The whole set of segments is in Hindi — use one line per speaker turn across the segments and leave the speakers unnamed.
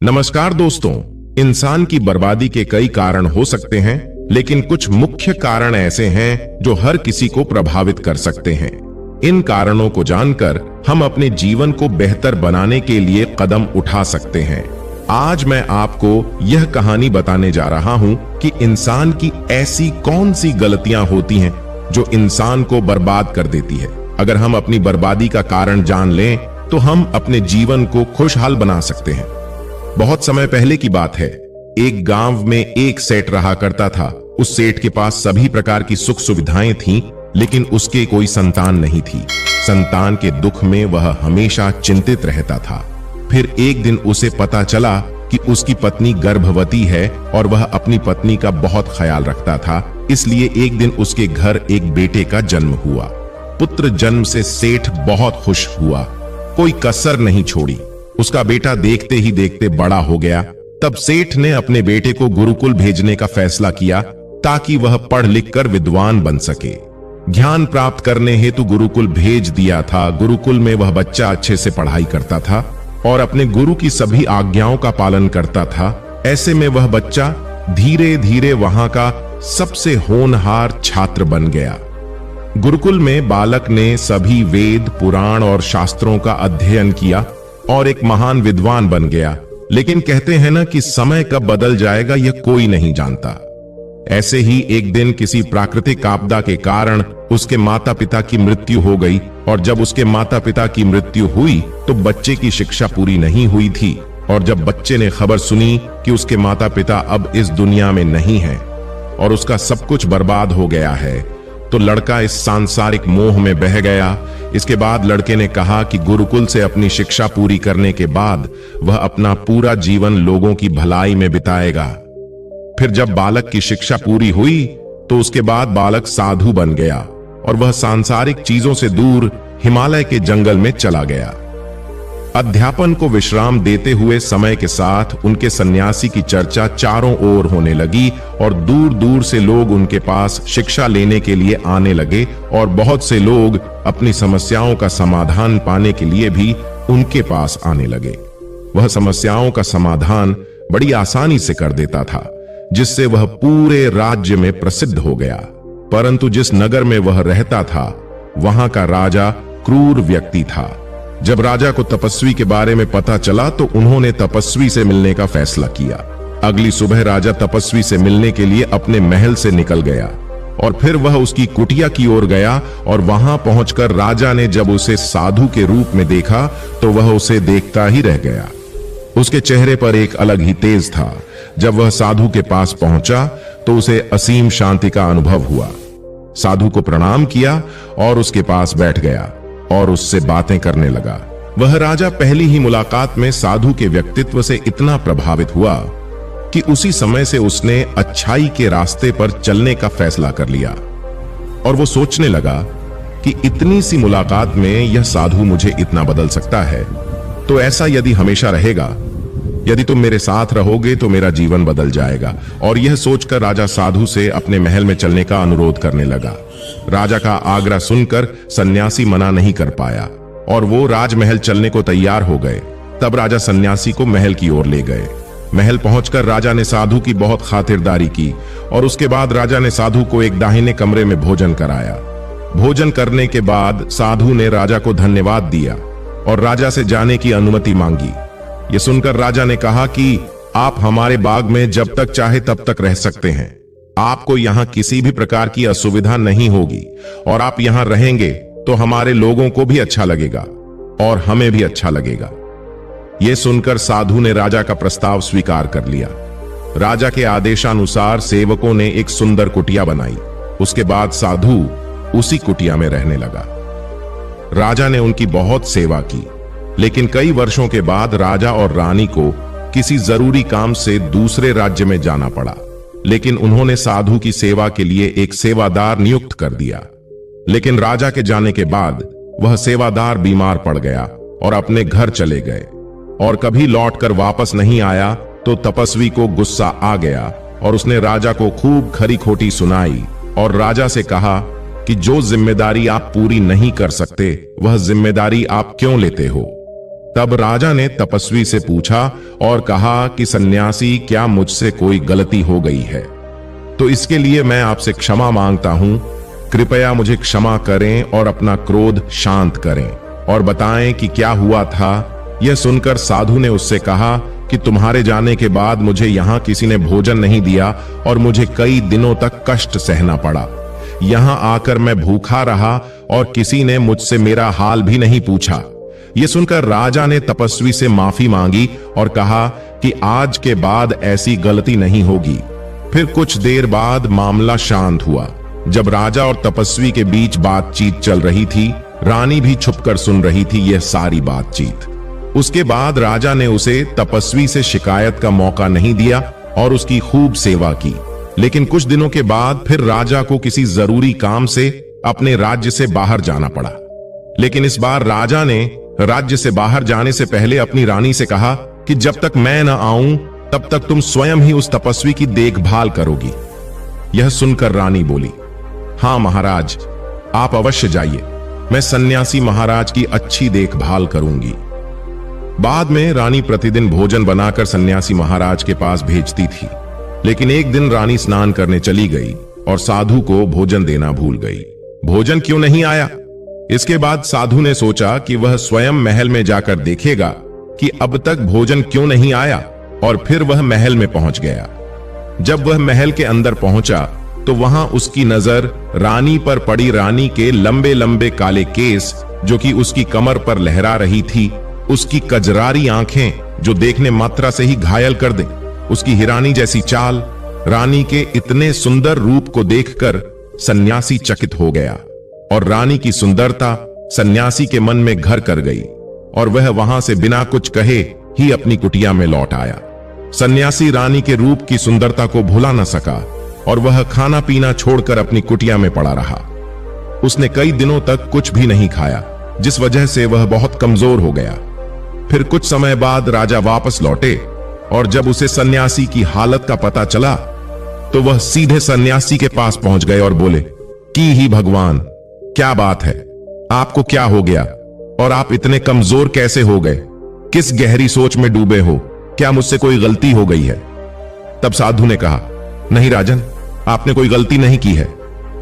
नमस्कार दोस्तों। इंसान की बर्बादी के कई कारण हो सकते हैं, लेकिन कुछ मुख्य कारण ऐसे हैं जो हर किसी को प्रभावित कर सकते हैं। इन कारणों को जानकर हम अपने जीवन को बेहतर बनाने के लिए कदम उठा सकते हैं। आज मैं आपको यह कहानी बताने जा रहा हूं कि इंसान की ऐसी कौन सी गलतियां होती हैं जो इंसान को बर्बाद कर देती है। अगर हम अपनी बर्बादी का कारण जान लें तो हम अपने जीवन को खुशहाल बना सकते हैं। बहुत समय पहले की बात है। एक गांव में एक सेठ रहा करता था। उस सेठ के पास सभी प्रकार की सुख सुविधाएं थीं, लेकिन उसके कोई संतान नहीं थी। संतान के दुख में वह हमेशा चिंतित रहता था। फिर एक दिन उसे पता चला कि उसकी पत्नी गर्भवती है और वह अपनी पत्नी का बहुत ख्याल रखता था। इसलिए एक दिन उसके घर एक बेटे का जन्म हुआ। पुत्र जन्म से सेठ बहुत खुश हुआ, कोई कसर नहीं छोड़ी। उसका बेटा देखते ही देखते बड़ा हो गया। तब सेठ ने अपने बेटे को गुरुकुल भेजने का फैसला किया ताकि वह पढ़ लिख कर विद्वान बन सके। ज्ञान प्राप्त करने हेतु गुरुकुल भेज दिया था। गुरुकुल में वह बच्चा अच्छे से पढ़ाई करता था और अपने गुरु की सभी आज्ञाओं का पालन करता था। ऐसे में वह बच्चा धीरे धीरे वहां का सबसे होनहार छात्र बन गया। गुरुकुल में बालक ने सभी वेद, पुराण और शास्त्रों का अध्ययन किया और एक महान विद्वान बन गया। लेकिन कहते हैं ना कि समय कब बदल जाएगा यह कोई नहीं जानता। ऐसे ही एक दिन किसी प्राकृतिक आपदा के कारण उसके माता पिता की मृत्यु हो गई, और जब उसके माता पिता की मृत्यु हुई तो बच्चे की शिक्षा पूरी नहीं हुई थी। और जब बच्चे ने खबर सुनी कि उसके माता पिता अब इस दुनिया में नहीं हैं और उसका सब कुछ बर्बाद हो गया है, तो लड़का इस सांसारिक मोह में बह गया। इसके बाद लड़के ने कहा कि गुरुकुल से अपनी शिक्षा पूरी करने के बाद वह अपना पूरा जीवन लोगों की भलाई में बिताएगा। फिर जब बालक की शिक्षा पूरी हुई तो उसके बाद बालक साधु बन गया और वह सांसारिक चीजों से दूर हिमालय के जंगल में चला गया। अध्यापन को विश्राम देते हुए समय के साथ उनके सन्यासी की चर्चा चारों ओर होने लगी और दूर दूर से लोग उनके पास शिक्षा लेने के लिए आने लगे, और बहुत से लोग अपनी समस्याओं का समाधान पाने के लिए भी उनके पास आने लगे। वह समस्याओं का समाधान बड़ी आसानी से कर देता था, जिससे वह पूरे राज्य में प्रसिद्ध हो गया। परंतु जिस नगर में वह रहता था वहां का राजा क्रूर व्यक्ति था। जब राजा को तपस्वी के बारे में पता चला तो उन्होंने तपस्वी से मिलने का फैसला किया। अगली सुबह राजा तपस्वी से मिलने के लिए अपने महल से निकल गया और फिर वह उसकी कुटिया की ओर गया, और वहां पहुंचकर राजा ने जब उसे साधु के रूप में देखा तो वह उसे देखता ही रह गया। उसके चेहरे पर एक अलग ही तेज था। जब वह साधु के पास पहुंचा तो उसे असीम शांति का अनुभव हुआ। साधु को प्रणाम किया और उसके पास बैठ गया और उससे बातें करने लगा। वह राजा पहली ही मुलाकात में साधु के व्यक्तित्व से इतना प्रभावित हुआ कि उसी समय से उसने अच्छाई के रास्ते पर चलने का फैसला कर लिया। और वो सोचने लगा कि इतनी सी मुलाकात में यह साधु मुझे इतना बदल सकता है, तो ऐसा यदि हमेशा रहेगा, यदि तुम मेरे साथ रहोगे तो मेरा जीवन बदल जाएगा। और यह सोचकर राजा साधु से अपने महल में चलने का अनुरोध करने लगा। राजा का आग्रह सुनकर सन्यासी मना नहीं कर पाया और वो राजमहल चलने को तैयार हो गए। तब राजा सन्यासी को महल की ओर ले गए। महल पहुंचकर राजा ने साधु की बहुत खातिरदारी की और उसके बाद राजा ने साधु को एक दाहिने कमरे में भोजन कराया। भोजन करने के बाद साधु ने राजा को धन्यवाद दिया और राजा से जाने की अनुमति मांगी। ये सुनकर राजा ने कहा कि आप हमारे बाग में जब तक चाहे तब तक रह सकते हैं। आपको यहाँ किसी भी प्रकार की असुविधा नहीं होगी, और आप यहाँ रहेंगे तो हमारे लोगों को भी अच्छा लगेगा और हमें भी अच्छा लगेगा। यह सुनकर साधु ने राजा का प्रस्ताव स्वीकार कर लिया। राजा के आदेशानुसार सेवकों ने एक सुंदर कुटिया बनाई। उसके बाद साधु उसी कुटिया में रहने लगा। राजा ने उनकी बहुत सेवा की, लेकिन कई वर्षों के बाद राजा और रानी को किसी जरूरी काम से दूसरे राज्य में जाना पड़ा, लेकिन उन्होंने साधु की सेवा के लिए एक सेवादार नियुक्त कर दिया। लेकिन राजा के जाने के बाद वह सेवादार बीमार पड़ गया और अपने घर चले गए, और कभी लौटकर वापस नहीं आया। तो तपस्वी को गुस्सा आ गया और उसने राजा को खूब खरी खोटी सुनाई और राजा से कहा कि जो जिम्मेदारी आप पूरी नहीं कर सकते वह जिम्मेदारी आप क्यों लेते हो। तब राजा ने तपस्वी से पूछा और कहा कि सन्यासी, क्या मुझसे कोई गलती हो गई है? तो इसके लिए मैं आपसे क्षमा मांगता हूं। कृपया मुझे क्षमा करें और अपना क्रोध शांत करें और बताएं कि क्या हुआ था। यह सुनकर साधु ने उससे कहा कि तुम्हारे जाने के बाद मुझे यहां किसी ने भोजन नहीं दिया और मुझे कई दिनों तक कष्ट सहना पड़ा। यहां आकर मैं भूखा रहा और किसी ने मुझसे मेरा हाल भी नहीं पूछा। यह सुनकर राजा ने तपस्वी से माफी मांगी और कहा कि आज के बाद ऐसी गलती नहीं होगी। फिर कुछ देर बाद मामला शांत हुआ। जब राजा और तपस्वी के बीच बातचीत चल रही थी, रानी भी छुपकर सुन रही थी यह सारी बातचीत। उसके बाद राजा ने उसे तपस्वी से शिकायत का मौका नहीं दिया और उसकी खूब सेवा की। लेकिन कुछ दिनों के बाद फिर राजा को किसी जरूरी काम से अपने राज्य से बाहर जाना पड़ा। लेकिन इस बार राजा ने राज्य से बाहर जाने से पहले अपनी रानी से कहा कि जब तक मैं न आऊं तब तक तुम स्वयं ही उस तपस्वी की देखभाल करोगी। यह सुनकर रानी बोली, हां महाराज, आप अवश्य जाइए, मैं सन्यासी महाराज की अच्छी देखभाल करूंगी। बाद में रानी प्रतिदिन भोजन बनाकर सन्यासी महाराज के पास भेजती थी। लेकिन एक दिन रानी स्नान करने चली गई और साधु को भोजन देना भूल गई। भोजन क्यों नहीं आया? इसके बाद साधु ने सोचा कि वह स्वयं महल में जाकर देखेगा कि अब तक भोजन क्यों नहीं आया, और फिर वह महल में पहुंच गया। जब वह महल के अंदर पहुंचा तो वहां उसकी नजर रानी पर पड़ी। रानी के लंबे लंबे काले केस जो कि उसकी कमर पर लहरा रही थी, उसकी कजरारी आंखें जो देखने मात्रा से ही घायल कर दे, उसकी हिरानी जैसी चाल। रानी के इतने सुंदर रूप को देखकर सन्यासी चकित हो गया और रानी की सुंदरता सन्यासी के मन में घर कर गई और वह वहां से बिना कुछ कहे ही अपनी कुटिया में लौट आया। सन्यासी रानी के रूप की सुंदरता को भुला न सका और वह खाना पीना छोड़कर अपनी कुटिया में पड़ा रहा। उसने कई दिनों तक कुछ भी नहीं खाया, जिस वजह से वह बहुत कमजोर हो गया। फिर कुछ समय बाद राजा वापस लौटे और जब उसे सन्यासी की हालत का पता चला तो वह सीधे सन्यासी के पास पहुंच गए और बोले कि ही भगवान, क्या बात है, आपको क्या हो गया और आप इतने कमजोर कैसे हो गए? किस गहरी सोच में डूबे हो? क्या मुझसे कोई गलती हो गई है? तब साधु ने कहा, नहीं राजन, आपने कोई गलती नहीं की है।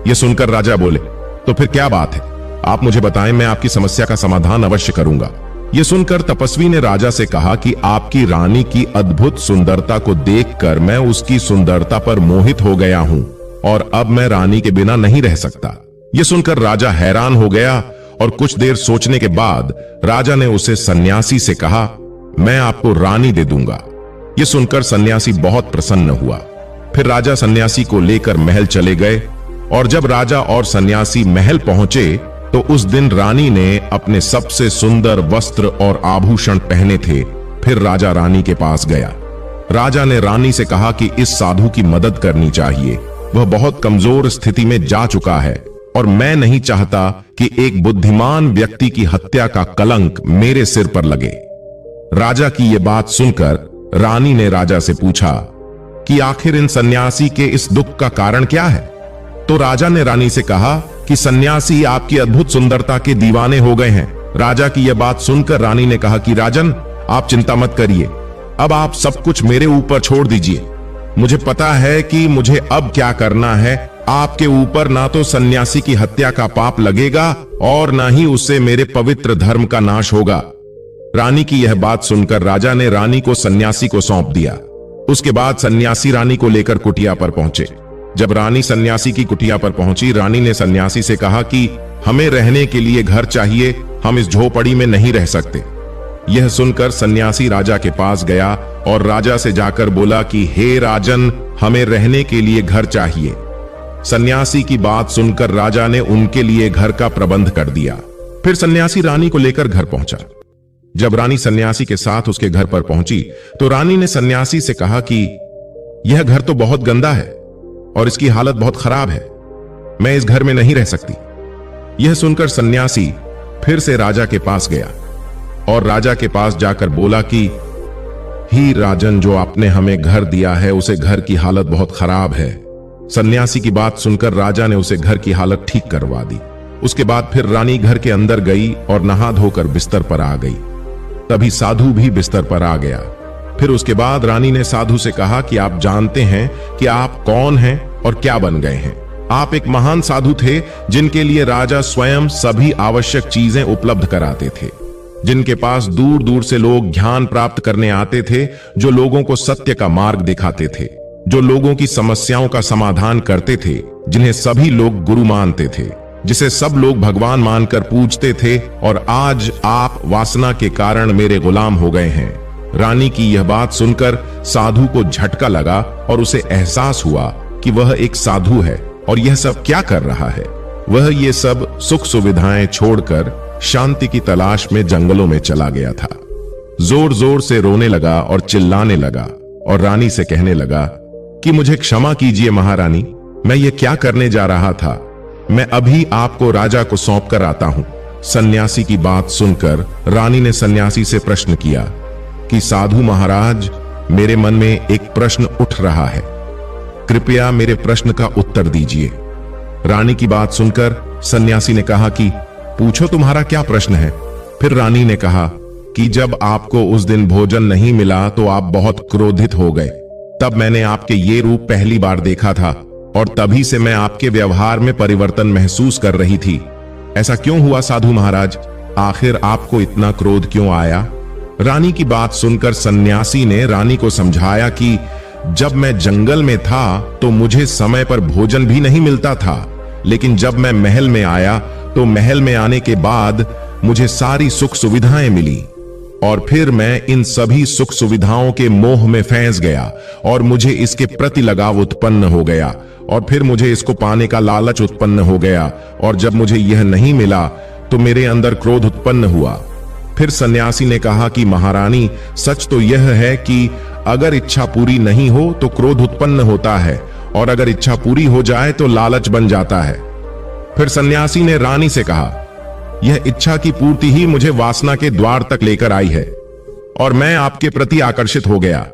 यह सुनकर राजा बोले, तो फिर क्या बात है? आप मुझे बताएं, मैं आपकी समस्या का समाधान अवश्य करूंगा। यह सुनकर तपस्वी ने राजा से कहा कि आपकी रानी की अद्भुत सुंदरता को देखकर मैं उसकी सुंदरता पर मोहित हो गया हूं और अब मैं रानी के बिना नहीं रह सकता। यह सुनकर राजा हैरान हो गया और कुछ देर सोचने के बाद राजा ने उसे सन्यासी से कहा, मैं आपको रानी दे दूंगा। यह सुनकर सन्यासी बहुत प्रसन्न हुआ। फिर राजा सन्यासी को लेकर महल चले गए और जब राजा और सन्यासी महल पहुंचे तो उस दिन रानी ने अपने सबसे सुंदर वस्त्र और आभूषण पहने थे। फिर राजा रानी के पास गया। राजा ने रानी से कहा कि इस साधु की मदद करनी चाहिए, वह बहुत कमजोर स्थिति में जा चुका है और मैं नहीं चाहता कि एक बुद्धिमान व्यक्ति की हत्या का कलंक मेरे सिर पर लगे। राजा की यह बात सुनकर रानी ने राजा से पूछा कि आखिर इन सन्यासी के इस दुख का कारण क्या है? तो राजा ने रानी से कहा कि सन्यासी आपकी अद्भुत सुंदरता के दीवाने हो गए हैं। राजा की यह बात सुनकर रानी ने कहा कि राजन, आप चिंता मत करिए, अब आप सब कुछ मेरे ऊपर छोड़ दीजिए। मुझे पता है कि मुझे अब क्या करना है। आपके ऊपर ना तो सन्यासी की हत्या का पाप लगेगा और ना ही उससे मेरे पवित्र धर्म का नाश होगा। रानी की यह बात सुनकर राजा ने रानी को सन्यासी को सौंप दिया। उसके बाद सन्यासी रानी को लेकर कुटिया पर पहुंचे। जब रानी सन्यासी की कुटिया पर पहुंची, रानी ने सन्यासी से कहा कि हमें रहने के लिए घर चाहिए, हम इस झोपड़ी में नहीं रह सकते। यह सुनकर सन्यासी राजा के पास गया और राजा से जाकर बोला कि हे राजन, हमें रहने के लिए घर चाहिए। सन्यासी की बात सुनकर राजा ने उनके लिए घर का प्रबंध कर दिया। फिर सन्यासी रानी को लेकर घर पहुंचा। जब रानी सन्यासी के साथ उसके घर पर पहुंची तो रानी ने सन्यासी से कहा कि यह घर तो बहुत गंदा है और इसकी हालत बहुत खराब है, मैं इस घर में नहीं रह सकती। यह सुनकर सन्यासी फिर से राजा के पास गया और राजा के पास जाकर बोला कि ही राजन, जो आपने हमें घर दिया है उसे घर की हालत बहुत खराब है। सन्यासी की बात सुनकर राजा ने उसे घर की हालत ठीक करवा दी। उसके बाद फिर रानी घर के अंदर गई और नहा धोकर बिस्तर पर आ गई। तभी साधु भी बिस्तर पर आ गया। फिर उसके बाद रानी ने साधु से कहा कि आप जानते हैं कि आप कौन हैं और क्या बन गए हैं। आप एक महान साधु थे जिनके लिए राजा स्वयं सभी आवश्यक चीजें उपलब्ध कराते थे, जिनके पास दूर दूर से लोग ज्ञान प्राप्त करने आते थे, जो लोगों को सत्य का मार्ग दिखाते थे, जो लोगों की समस्याओं का समाधान करते थे, जिन्हें सभी लोग गुरु मानते थे, जिसे सब लोग भगवान मानकर पूजते थे। और आज आप वासना के कारण मेरे गुलाम हो गए हैं। रानी की यह बात सुनकर साधु को झटका लगा और उसे एहसास हुआ कि वह एक साधु है और यह सब क्या कर रहा है। वह ये सब सुख सुविधाएं छोड़कर शांति की तलाश में जंगलों में चला गया था। जोर जोर से रोने लगा और चिल्लाने लगा और रानी से कहने लगा कि मुझे क्षमा कीजिए महारानी, मैं ये क्या करने जा रहा था। मैं अभी आपको राजा को सौंप कर आता हूं। सन्यासी की बात सुनकर रानी ने सन्यासी से प्रश्न किया कि साधु महाराज, मेरे मन में एक प्रश्न उठ रहा है, कृपया मेरे प्रश्न का उत्तर दीजिए। रानी की बात सुनकर सन्यासी ने कहा कि पूछो, तुम्हारा क्या प्रश्न है। फिर रानी ने कहा कि जब आपको उस दिन भोजन नहीं मिला तो आप बहुत क्रोधित हो गए। तब मैंने आपके ये रूप पहली बार देखा था और तभी से मैं आपके व्यवहार में परिवर्तन महसूस कर रही थी। ऐसा क्यों हुआ साधु महाराज? आखिर आपको इतना क्रोध क्यों आया? रानी की बात सुनकर सन्यासी ने रानी को समझाया कि जब मैं जंगल में था तो मुझे समय पर भोजन भी नहीं मिलता था, लेकिन जब मैं महल में आया तो महल में आने के बाद मुझे सारी सुख सुविधाएं मिली और फिर मैं इन सभी सुख सुविधाओं के मोह में फंस गया और मुझे इसके प्रति लगाव उत्पन्न हो गया और फिर मुझे इसको पाने का लालच उत्पन्न हो गया और जब मुझे यह नहीं मिला तो मेरे अंदर क्रोध उत्पन्न हुआ। फिर सन्यासी ने कहा कि महारानी, सच तो यह है कि अगर इच्छा पूरी नहीं हो तो क्रोध उत्पन्न होता है और अगर इच्छा पूरी हो जाए तो लालच बन जाता है। फिर सन्यासी ने रानी से कहा, यह इच्छा की पूर्ति ही मुझे वासना के द्वार तक लेकर आई है और मैं आपके प्रति आकर्षित हो गया।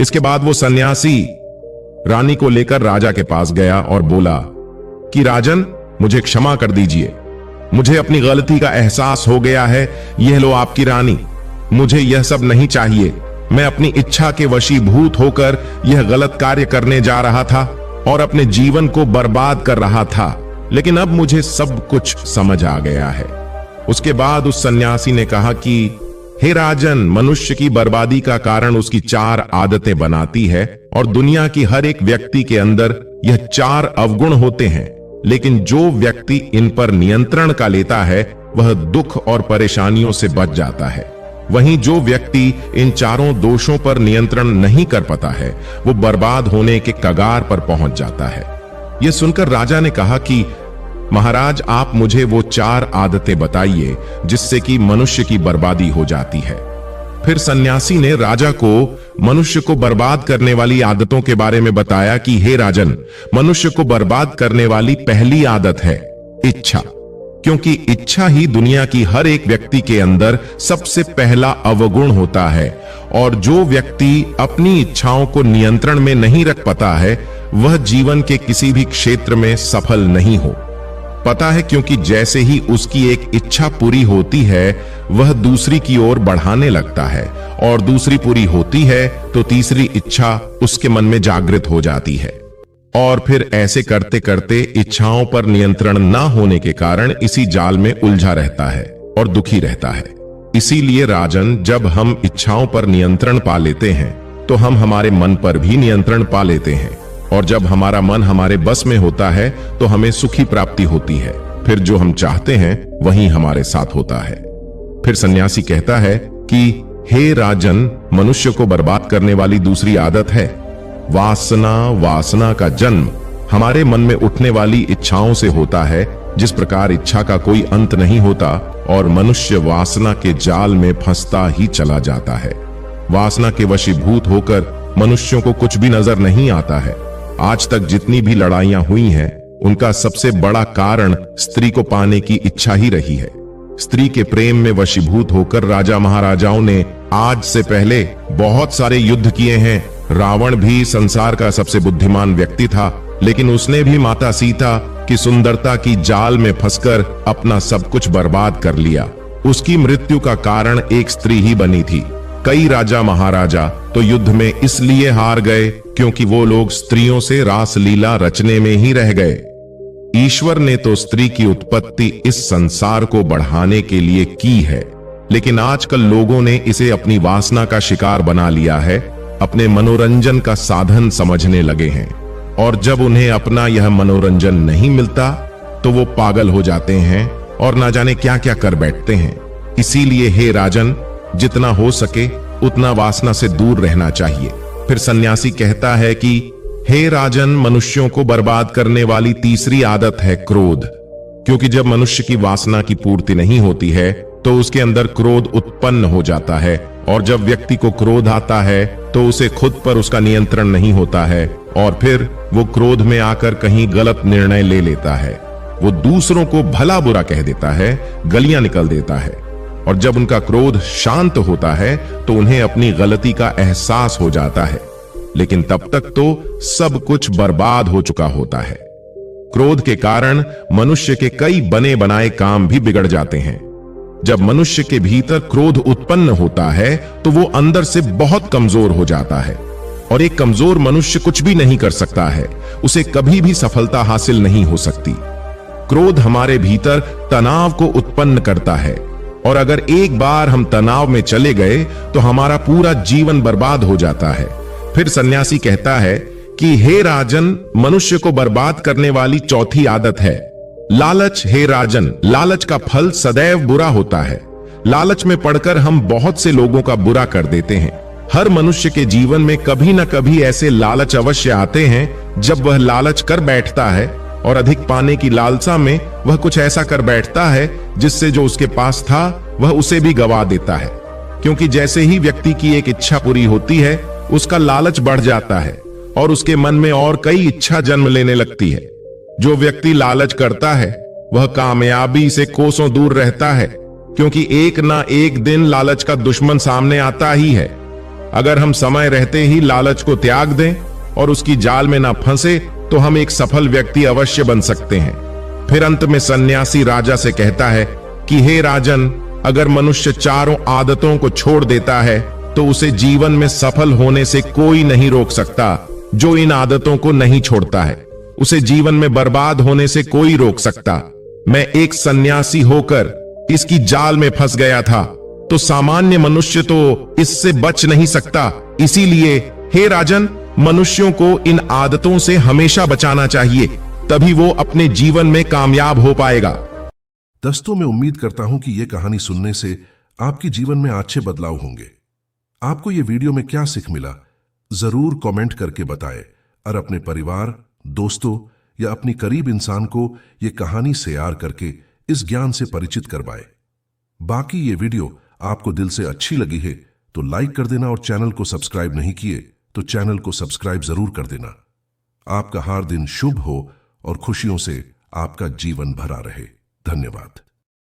इसके बाद वो सन्यासी रानी को लेकर राजा के पास गया और बोला कि राजन, मुझे क्षमा कर दीजिए, मुझे अपनी गलती का एहसास हो गया है। यह लो आपकी रानी, मुझे यह सब नहीं चाहिए। मैं अपनी इच्छा के वशीभूत होकर यह गलत कार्य करने जा रहा था और अपने जीवन को बर्बाद कर रहा था, लेकिन अब मुझे सब कुछ समझ आ गया है। उसके बाद उस सन्यासी ने कहा कि हे राजन, मनुष्य की बर्बादी का कारण उसकी 4 आदतें बनाती है और दुनिया की हर एक व्यक्ति के अंदर यह 4 अवगुण होते हैं, लेकिन जो व्यक्ति इन पर नियंत्रण का लेता है वह दुख और परेशानियों से बच जाता है। वहीं जो व्यक्ति इन 4 दोषों पर नियंत्रण नहीं कर पाता है वो बर्बाद होने के कगार पर पहुंच जाता है। यह सुनकर राजा ने कहा कि महाराज, आप मुझे वो 4 आदतें बताइए जिससे कि मनुष्य की बर्बादी हो जाती है। फिर सन्यासी ने राजा को मनुष्य को बर्बाद करने वाली आदतों के बारे में बताया कि हे राजन, मनुष्य को बर्बाद करने वाली पहली आदत है इच्छा, क्योंकि इच्छा ही दुनिया की हर एक व्यक्ति के अंदर सबसे पहला अवगुण होता है और जो व्यक्ति अपनी इच्छाओं को नियंत्रण में नहीं रख पाता है वह जीवन के किसी भी क्षेत्र में सफल नहीं हो पता है, क्योंकि जैसे ही उसकी एक इच्छा पूरी होती है वह दूसरी की ओर बढ़ाने लगता है और दूसरी पूरी होती है तो तीसरी इच्छा उसके मन में जागृत हो जाती है और फिर ऐसे करते करते इच्छाओं पर नियंत्रण ना होने के कारण इसी जाल में उलझा रहता है और दुखी रहता है। इसीलिए राजन, जब हम इच्छाओं पर नियंत्रण पा लेते हैं तो हम हमारे मन पर भी नियंत्रण पा लेते हैं और जब हमारा मन हमारे बस में होता है तो हमें सुखी प्राप्ति होती है। फिर जो हम चाहते हैं वही हमारे साथ होता है। फिर सन्यासी कहता है कि हे राजन, मनुष्य को बर्बाद करने वाली दूसरी आदत है वासना। वासना का जन्म हमारे मन में उठने वाली इच्छाओं से होता है। जिस प्रकार इच्छा का कोई अंत नहीं होता और मनुष्य वासना के जाल में फंसता ही चला जाता है। वासना के वशीभूत होकर मनुष्यों को कुछ भी नजर नहीं आता है। आज तक जितनी भी लड़ाइयां हुई हैं उनका सबसे बड़ा कारण स्त्री को पाने की इच्छा ही रही है। स्त्री के प्रेम में वशीभूत होकर राजा महाराजाओं ने आज से पहले बहुत सारे युद्ध किए हैं। रावण भी संसार का सबसे बुद्धिमान व्यक्ति था, लेकिन उसने भी माता सीता की सुंदरता की जाल में फंसकर अपना सब कुछ बर्बाद कर लिया। उसकी मृत्यु का कारण एक स्त्री ही बनी थी। कई राजा महाराजा तो युद्ध में इसलिए हार गए क्योंकि वो लोग स्त्रियों से रासलीला रचने में ही रह गए। ईश्वर ने तो स्त्री की उत्पत्ति इस संसार को बढ़ाने के लिए की है, लेकिन आजकल लोगों ने इसे अपनी वासना का शिकार बना लिया है, अपने मनोरंजन का साधन समझने लगे हैं। और जब उन्हें अपना यह मनोरंजन नहीं मिलता तो वो पागल हो जाते हैं और ना जाने क्या क्या कर बैठते हैं। इसीलिए हे राजन, जितना हो सके उतना वासना से दूर रहना चाहिए। फिर सन्यासी कहता है कि हे राजन, मनुष्यों को बर्बाद करने वाली तीसरी आदत है क्रोध। क्योंकि जब मनुष्य की वासना की पूर्ति नहीं होती है तो उसके अंदर क्रोध उत्पन्न हो जाता है, और जब व्यक्ति को क्रोध आता है तो उसे खुद पर उसका नियंत्रण नहीं होता है और फिर वो क्रोध में आकर कहीं गलत निर्णय ले लेता है। वो दूसरों को भला बुरा कह देता है, गलियां निकल देता है, और जब उनका क्रोध शांत होता है तो उन्हें अपनी गलती का एहसास हो जाता है, लेकिन तब तक तो सब कुछ बर्बाद हो चुका होता है। क्रोध के कारण मनुष्य के कई बने बनाए काम भी बिगड़ जाते हैं। जब मनुष्य के भीतर क्रोध उत्पन्न होता है तो वो अंदर से बहुत कमजोर हो जाता है, और एक कमजोर मनुष्य कुछ भी नहीं कर सकता है, उसे कभी भी सफलता हासिल नहीं हो सकती। क्रोध हमारे भीतर तनाव को उत्पन्न करता है, और अगर एक बार हम तनाव में चले गए तो हमारा पूरा जीवन बर्बाद हो जाता है। फिर सन्यासी कहता है कि हे राजन, मनुष्य को बर्बाद करने वाली चौथी आदत है लालच। हे राजन, लालच का फल सदैव बुरा होता है। लालच में पड़कर हम बहुत से लोगों का बुरा कर देते हैं। हर मनुष्य के जीवन में कभी न कभी ऐसे लालच अवश्य आते हैं जब वह लालच कर बैठता है और अधिक पाने की लालसा में वह कुछ ऐसा कर बैठता है जिससे जो उसके पास था वह उसे भी गवा देता है। क्योंकि जैसे ही व्यक्ति की एक इच्छा पूरी होती है उसका लालच बढ़ जाता है और उसके मन में और कई इच्छा जन्म लेने लगती है। जो व्यक्ति लालच करता है वह कामयाबी से कोसों दूर रहता है, क्योंकि एक ना एक दिन लालच का दुश्मन सामने आता ही है। अगर हम समय रहते ही लालच को त्याग दें और उसकी जाल में ना फंसे तो हम एक सफल व्यक्ति अवश्य बन सकते हैं। फिर अंत में सन्यासी राजा से कहता है कि हे राजन, अगर मनुष्य चारों आदतों को छोड़ देता है तो उसे जीवन में सफल होने से कोई नहीं रोक सकता। जो इन आदतों को नहीं छोड़ता है उसे जीवन में बर्बाद होने से कोई रोक सकता। मैं एक सन्यासी होकर इसकी जाल में फंस गया था, तो सामान्य मनुष्य तो इससे बच नहीं सकता। इसीलिए हे राजन, मनुष्यों को इन आदतों से हमेशा बचाना चाहिए, तभी वो अपने जीवन में कामयाब हो पाएगा।
दोस्तों, मैं उम्मीद करता हूं कि यह कहानी सुनने से आपके जीवन में अच्छे बदलाव होंगे। आपको यह वीडियो में क्या सीख मिला, जरूर कमेंट करके बताएं, और अपने परिवार, दोस्तों या अपनी करीब इंसान को यह कहानी शेयर करके इस ज्ञान से परिचित करवाएं। बाकी ये वीडियो आपको दिल से अच्छी लगी है तो लाइक कर देना, और चैनल को सब्सक्राइब नहीं किए तो चैनल को सब्सक्राइब जरूर कर देना। आपका हर दिन शुभ हो और खुशियों से आपका जीवन भरा रहे। धन्यवाद।